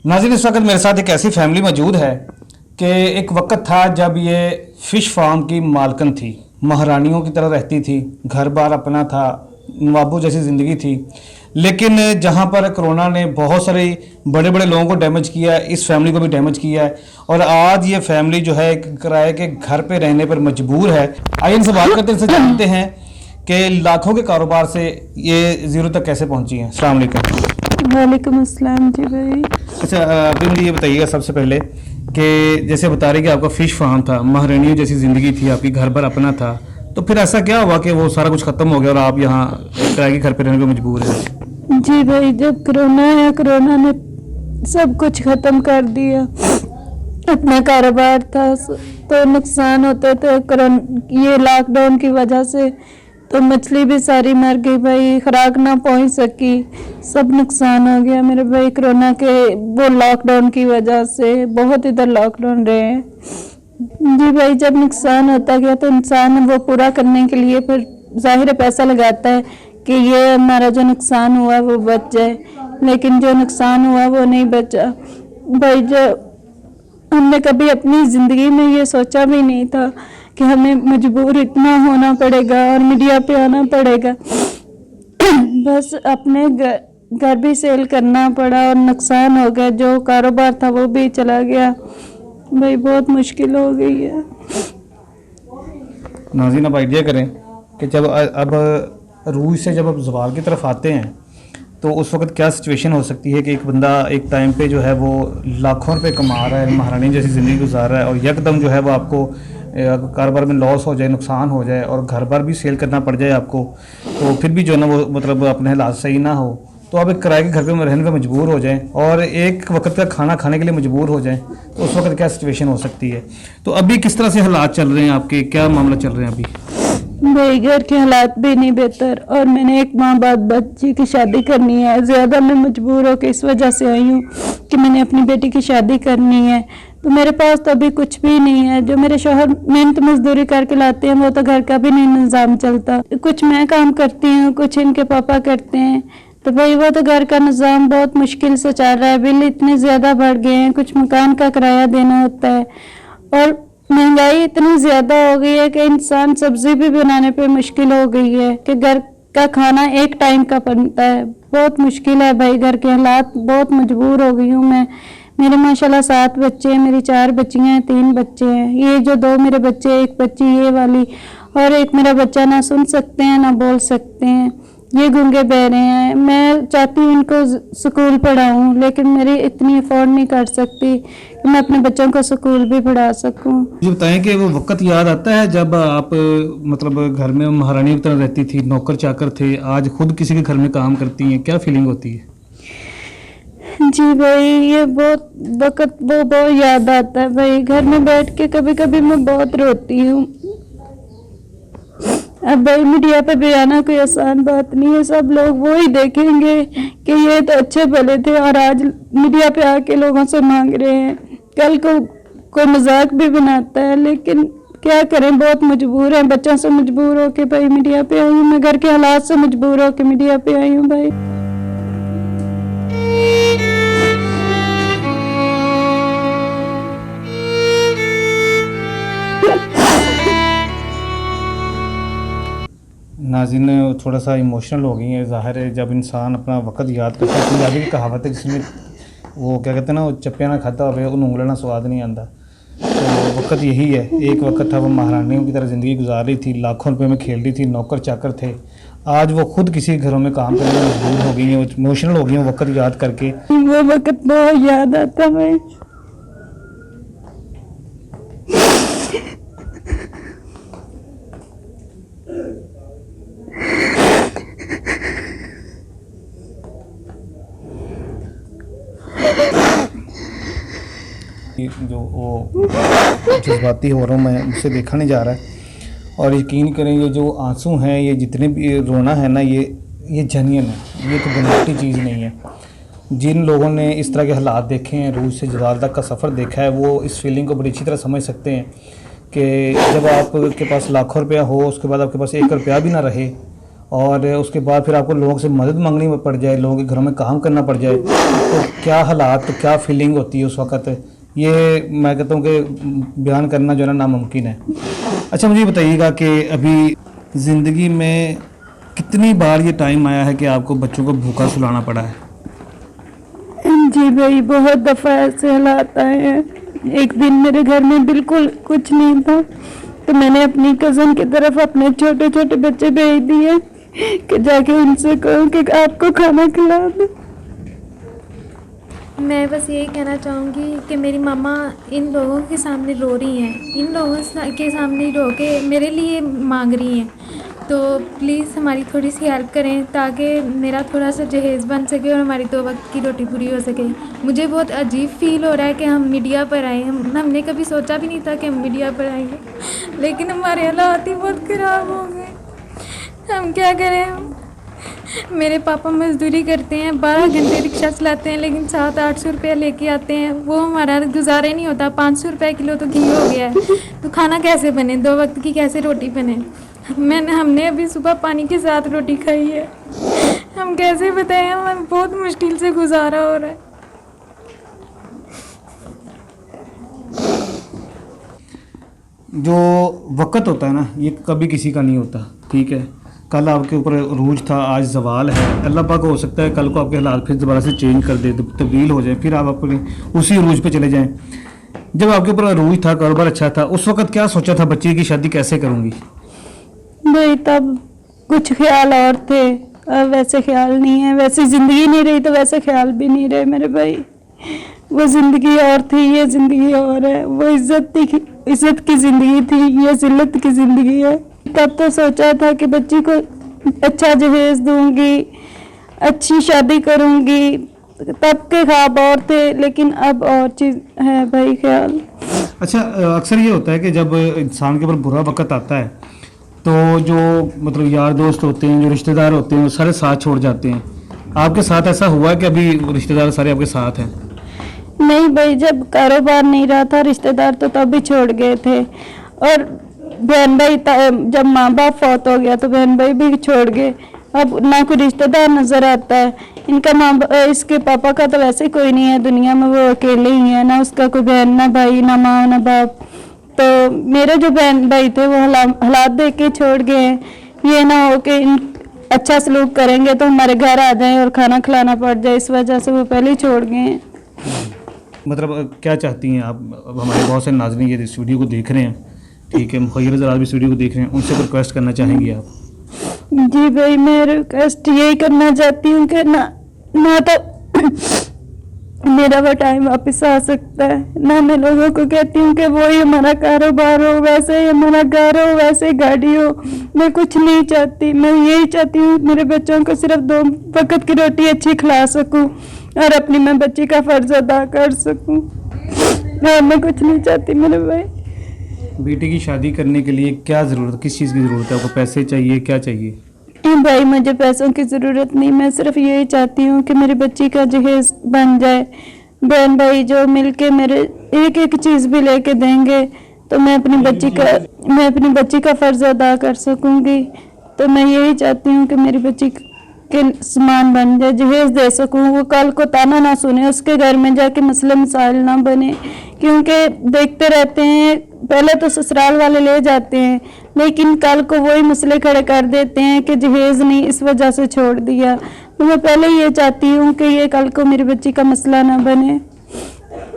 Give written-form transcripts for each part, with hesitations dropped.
नाज़रीन, इस वक्त मेरे साथ एक ऐसी फैमिली मौजूद है कि एक वक्त था जब ये फ़िश फार्म की मालकन थी, महारानियों की तरह रहती थी, घर बार अपना था, नवाबों जैसी ज़िंदगी थी। लेकिन जहाँ पर कोरोना ने बहुत सारे बड़े बड़े लोगों को डैमेज किया है, इस फैमिली को भी डैमेज किया है और आज ये फैमिली जो है किराए के घर पे रहने पर मजबूर है। आइए इनसे बात करते हैं, इनसे जानते हैं कि लाखों के कारोबार से ये ज़ीरो तक कैसे पहुँची हैं। अस्सलाम वालेकुम। वालेकुम अस्सलाम जी भाई। अच्छा, अभी मुझे ये बताइएगा सबसे पहले कि जैसे बता रहे कि आपका फ़िश फार्म था, महारानियों जैसी ज़िंदगी थी, आपकी घर पर अपना था, तो फिर ऐसा क्या हुआ कि वो सारा कुछ ख़त्म हो गया और आप यहाँ किराए के घर पे रहने को मजबूर हैं? जी भाई, जब कोरोना आया, कोरोना ने सब कुछ ख़त्म कर दिया। अपना कारोबार था तो नुकसान होते थे, ये लॉकडाउन की वजह से तो मछली भी सारी मर गई भाई, खुराक ना पहुंच सकी, सब नुकसान हो गया मेरे भाई। कोरोना के वो लॉकडाउन की वजह से बहुत इधर लॉकडाउन रहे हैं जी भाई। जब नुकसान होता गया तो इंसान वो पूरा करने के लिए फिर जाहिर पैसा लगाता है कि ये हमारा जो नुकसान हुआ वो बच जाए, लेकिन जो नुकसान हुआ वो नहीं बचा भाई। जो हमने कभी अपनी ज़िंदगी में ये सोचा भी नहीं था कि हमें मजबूर इतना होना पड़ेगा और मीडिया पे आना पड़ेगा। बस अपने घर भी सेल करना पड़ा और नुकसान हो गया, जो कारोबार था वो भी चला गया भाई, बहुत मुश्किल हो गई है। नाज़रीन, आप आइडिया करें कि जब अब रूस से जब अब ज़वाल की तरफ आते हैं तो उस वक्त क्या सिचुएशन हो सकती है कि एक बंदा एक टाइम पे जो है वो लाखों रुपए कमा रहा है, महारानी जैसी ज़िंदगी गुजार रहा है और यकदम जो है वो आपको कारोबार में लॉस हो जाए, नुकसान हो जाए और घर बार भी सेल करना पड़ जाए आपको, तो फिर भी जो है ना वो मतलब अपने हालात सही ना हो तो आप एक किराए के घर पे रहने पर मजबूर हो जाएं और एक वक्त का खाना खाने के लिए मजबूर हो जाएं, तो उस वक्त क्या सिचुएशन हो सकती है? तो अभी किस तरह से हालात चल रहे हैं आपके, क्या मामला चल रहे हैं अभी? भाई घर के हालात भी नहीं बेहतर और मैंने एक माँ बाप बच्ची की शादी करनी है। ज़्यादा मैं मजबूर होकर इस वजह से आई हूँ कि मैंने अपनी बेटी की शादी करनी है, तो मेरे पास तो अभी कुछ भी नहीं है। जो मेरे शौहर मेहनत मजदूरी करके लाते हैं वो तो घर का भी नहीं निज़ाम चलता, कुछ मैं काम करती हूँ, कुछ इनके पापा करते हैं, तो भाई वो तो घर का निज़ाम बहुत मुश्किल से चल रहा है। बिल इतने ज़्यादा बढ़ गए हैं, कुछ मकान का किराया देना होता है और महंगाई इतनी ज़्यादा हो गई है कि इंसान सब्जी भी बनाने पे मुश्किल हो गई है कि घर का खाना एक टाइम का बनता है। बहुत मुश्किल है भाई, घर के हालात, बहुत मजबूर हो गई हूँ मैं। मेरे माशाल्लाह 7 बच्चे हैं, मेरी 4 बच्चियाँ हैं, 3 बच्चे हैं, ये जो 2 मेरे बच्चे, एक बच्ची ये वाली और एक मेरा बच्चा ना सुन सकते हैं ना बोल सकते हैं, ये गूंगे बहरे हैं। मैं चाहती हूँ इनको स्कूल पढ़ाऊँ, लेकिन मेरी इतनी अफोर्ड नहीं कर सकती कि मैं अपने बच्चों को स्कूल भी पढ़ा सकूँ। ये बताएं कि वो वक्त याद आता है जब आप मतलब घर में महारानी की तरह रहती थी, नौकर चाकर थे, आज खुद किसी के घर में काम करती हैं, क्या फीलिंग होती है? जी भाई, ये बहुत वक्त वो बहुत याद आता है भाई। घर में बैठ के कभी कभी मैं बहुत रोती हूँ। अब भाई मीडिया पे भी आना कोई आसान बात नहीं है, सब लोग वो ही देखेंगे कि ये तो अच्छे भले थे और आज मीडिया पे आके लोगों से मांग रहे हैं, कल को कोई मजाक भी बनाता है, लेकिन क्या करें, बहुत मजबूर हैं। बच्चों से मजबूर हो के भाई मीडिया पे आई हूँ, मैं घर के हालात से मजबूर हो के मीडिया पे आई हूँ भाई। नाज़रीन, थोड़ा सा इमोशनल हो गई है, ज़ाहिर है जब इंसान अपना वक्त याद करता है। पंजाबी की कहावत है जिसमें वो क्या कहते हैं ना, वो चप्पिया ना खाता हुआ उन उंगलों ना स्वाद नहीं आता। तो वक्त यही है, एक वक्त था वो महारानियों की तरह ज़िंदगी गुजार रही थी, लाखों रुपए में खेल रही थी, नौकर चाकर थे, आज वो खुद किसी घरों में काम करने में मजबूर हो गई हैं, इमोशनल हो गई हैं वक्त याद करके। वो वक्त बहुत याद आता है। जो वो जज्बाती हो रहा हूँ मैं, मुझसे देखा नहीं जा रहा है और यकीन करें ये जो आंसू हैं, ये जितने भी रोना है ना, ये जेन्युइन है, ये तो बनावटी चीज़ नहीं है। जिन लोगों ने इस तरह के हालात देखे हैं, रूस से ज़वाल तक का सफ़र देखा है, वो इस फीलिंग को बड़ी अच्छी तरह समझ सकते हैं कि जब आपके पास लाखों रुपया हो, उसके बाद आपके पास 1 रुपया भी ना रहे और उसके बाद फिर आपको लोगों से मदद मांगनी पड़ जाए, लोगों के घरों में काम करना पड़ जाए, तो क्या हालात, तो क्या फीलिंग होती है उस वक़्त, ये मैं कहता हूँ कि बयान करना जो है ना नामुमकिन है। अच्छा मुझे बताइएगा कि अभी ज़िंदगी में कितनी बार ये टाइम आया है कि आपको बच्चों को भूखा सुलाना पड़ा है? जी भाई, बहुत दफ़ा ऐसे हालात आए हैं। एक दिन मेरे घर में बिल्कुल कुछ नहीं था, तो मैंने अपनी कज़न की तरफ अपने छोटे छोटे बच्चे भेज दिए कि जाके उनसे कहो कि आपको खाना खिला दो। मैं बस यही कहना चाहूँगी कि मेरी मामा इन लोगों के सामने रो रही हैं, इन लोगों के सामने रो के मेरे लिए मांग रही हैं, तो प्लीज़ हमारी थोड़ी सी हेल्प करें ताकि मेरा थोड़ा सा जहेज़ बन सके और हमारी 2 वक्त की रोटी पूरी हो सके। मुझे बहुत अजीब फ़ील हो रहा है कि हम मीडिया पर आए, हमने कभी सोचा भी नहीं था कि हम मीडिया पर आएंगे, लेकिन हमारे हालात ही बहुत ख़राब हो गए। हम क्या करें? मेरे पापा मजदूरी करते हैं, 12 घंटे रिक्शा चलाते हैं, लेकिन 700-800 रुपया लेके आते हैं, वो हमारा गुजारा नहीं होता। 500 रुपये किलो तो घी हो गया है, तो खाना कैसे बने, 2 वक्त की कैसे रोटी बने? हमने अभी सुबह पानी के साथ रोटी खाई है, हम कैसे बताएं? हम बहुत मुश्किल से गुजारा हो रहा है। जो वक़्त होता है ना, ये कभी किसी का नहीं होता, ठीक है। कल आपके ऊपर रूज था, आज जवाल है। अल्लाह पाक हो सकता है कल को आपके हालात फिर दोबारा से चेंज कर दे, तब्दील हो जाए, फिर आप अपने उसी रूज पे चले जाएं। जब आपके ऊपर रूज था, कारोबार अच्छा था, उस वक़्त क्या सोचा था, बच्चे की शादी कैसे करूँगी? भाई तब कुछ ख्याल और थे, अब वैसे ख्याल नहीं है। वैसे ज़िंदगी नहीं रही तो वैसे ख्याल भी नहीं रहे मेरे भाई। वो ज़िंदगी और थी, ये ज़िंदगी और है। वो इज्जत की ज़िंदगी थी, ये जिल्लत की ज़िंदगी है। तब तो सोचा था कि बच्ची को अच्छा जहेज दूंगी, अच्छी शादी करूंगी, तब के ख्वाब और थे, लेकिन अब और चीज़ है भाई, ख्याल। अच्छा, अक्सर ये होता है कि जब इंसान के ऊपर बुरा वक़्त आता है तो जो मतलब यार दोस्त होते हैं, जो रिश्तेदार होते हैं, वो सारे साथ छोड़ जाते हैं। आपके साथ ऐसा हुआ कि अभी रिश्तेदार सारे आपके साथ हैं? नहीं भाई, जब कारोबार नहीं रहा था, रिश्तेदार तो तब भी छोड़ गए थे। और बहन भाई, जब माँ बाप फौत हो गया तो बहन भाई भी छोड़ गए। अब ना कोई रिश्तेदार नज़र आता है। इसके पापा का तो वैसे कोई नहीं है दुनिया में, वो अकेले ही है, ना उसका कोई बहन, ना भाई, ना माँ, ना बाप। तो मेरे जो बहन भाई थे वो हालात देख के छोड़ गए हैं। ये ना हो कि अच्छा सलूक करेंगे तो हमारे घर आ जाएं और खाना खिलाना पड़ जाए, इस वजह से वो पहले ही छोड़ गए हैं। मतलब क्या चाहती हैं आप? अब हमारे बहुत से नाज़रीन ये इस वीडियो को देख रहे हैं, ठीक है, मुखय्यर ज़रा भी इस वीडियो को देख रहे हैं, उनसे कोई रिक्वेस्ट करना चाहेंगी आप? जी भाई, मैं रिक्वेस्ट यही करना चाहती हूँ कि ना तो मेरा वो टाइम वापस आ सकता है, ना मैं लोगों को कहती हूँ कि वो ही हमारा कारोबार हो, वैसे ही हमारा घर हो, वैसे गाड़ी हो। मैं कुछ नहीं चाहती, मैं यही चाहती हूँ मेरे बच्चों को सिर्फ 2 वक्त की रोटी अच्छी खिला सकूँ और अपनी मैं बच्ची का फ़र्ज अदा कर सकूँ। मैं कुछ नहीं चाहती मेरे भाई। बेटी की शादी करने के लिए क्या ज़रूरत, किस चीज़ की ज़रूरत है आपको? पैसे चाहिए, क्या चाहिए? भाई मुझे पैसों की ज़रूरत नहीं, मैं सिर्फ यही चाहती हूँ कि मेरी बच्ची का जहेज बन जाए। बहन भाई जो मिलके मेरे एक एक चीज़ भी लेके देंगे तो मैं अपनी बच्ची का फ़र्ज अदा कर सकूँगी। तो मैं यही चाहती हूँ कि मेरी बच्ची के सामान बन जाए, जहेज दे सकूँ, वो कल को ताना ना सुने, उसके घर में जाके मसले मसाइल ना बने। क्योंकि देखते रहते हैं, पहले तो ससुराल वाले ले जाते हैं, लेकिन कल को वही मसले खड़े कर देते हैं कि जहेज नहीं, इस वजह से छोड़ दिया। तो मैं पहले ये चाहती हूँ कि ये कल को मेरी बच्ची का मसला ना बने।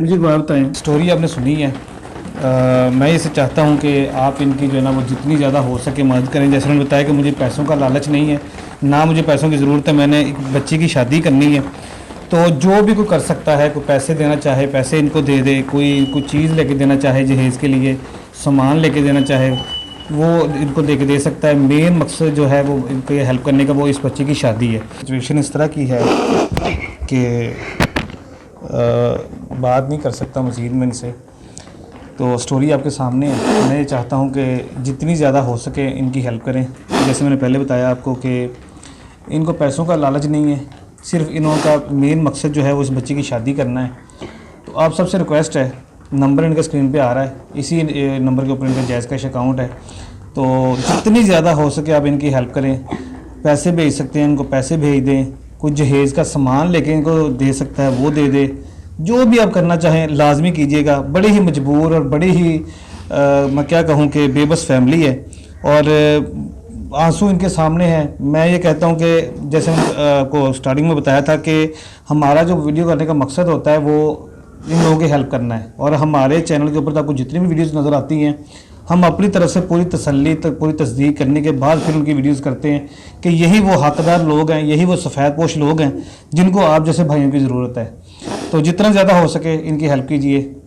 मुझे एक बात बताएं, स्टोरी आपने सुनी है, मैं इसे चाहता हूँ कि आप इनकी जो है ना वो जितनी ज़्यादा हो सके मदद करें। जैसे उन्होंने बताया कि मुझे पैसों का लालच नहीं है, ना मुझे पैसों की ज़रूरत है, मैंने एक बच्ची की शादी करनी है। तो जो भी कोई कर सकता है, कोई पैसे देना चाहे पैसे इनको दे दे, कोई चीज़ लेके देना चाहे जहेज़ के लिए, सामान लेके देना चाहे वो इनको दे के दे सकता है। मेन मकसद जो है वो इनको ये हेल्प करने का, वो इस बच्चे की शादी है। सिचुएशन इस तरह की है कि बात नहीं कर सकता मज़ीद में इनसे, तो स्टोरी आपके सामने है। मैं चाहता हूँ कि जितनी ज़्यादा हो सके इनकी हेल्प करें। जैसे मैंने पहले बताया आपको कि इनको पैसों का लालच नहीं है, सिर्फ इन्हों का मेन मकसद जो है वो इस बच्चे की शादी करना है। तो आप सबसे रिक्वेस्ट है, नंबर इनका स्क्रीन पे आ रहा है, इसी नंबर के ऊपर इनका जैज़ कैश अकाउंट है, तो जितनी ज़्यादा हो सके आप इनकी हेल्प करें। पैसे भेज सकते हैं इनको पैसे भेज दें, कुछ जहेज़ का सामान लेके इनको दे सकता है वो दे दे, जो भी आप करना चाहें लाजमी कीजिएगा। बड़ी ही मजबूर और बड़ी ही मैं क्या कहूँ कि बेबस फैमिली है और आंसू इनके सामने हैं। मैं ये कहता हूँ कि जैसे को स्टार्टिंग में बताया था कि हमारा जो वीडियो करने का मकसद होता है वो इन लोगों की हेल्प करना है, और हमारे चैनल के ऊपर आपको जितनी भी वीडियोस नज़र आती हैं हम अपनी तरफ से पूरी तसल्ली पूरी तस्दीक करने के बाद फिर उनकी वीडियोस करते हैं कि यही वो हकदार लोग हैं, यही वो सफ़ेदपोश लोग हैं जिनको आप जैसे भाइयों की ज़रूरत है। तो जितना ज़्यादा हो सके इनकी हेल्प कीजिए।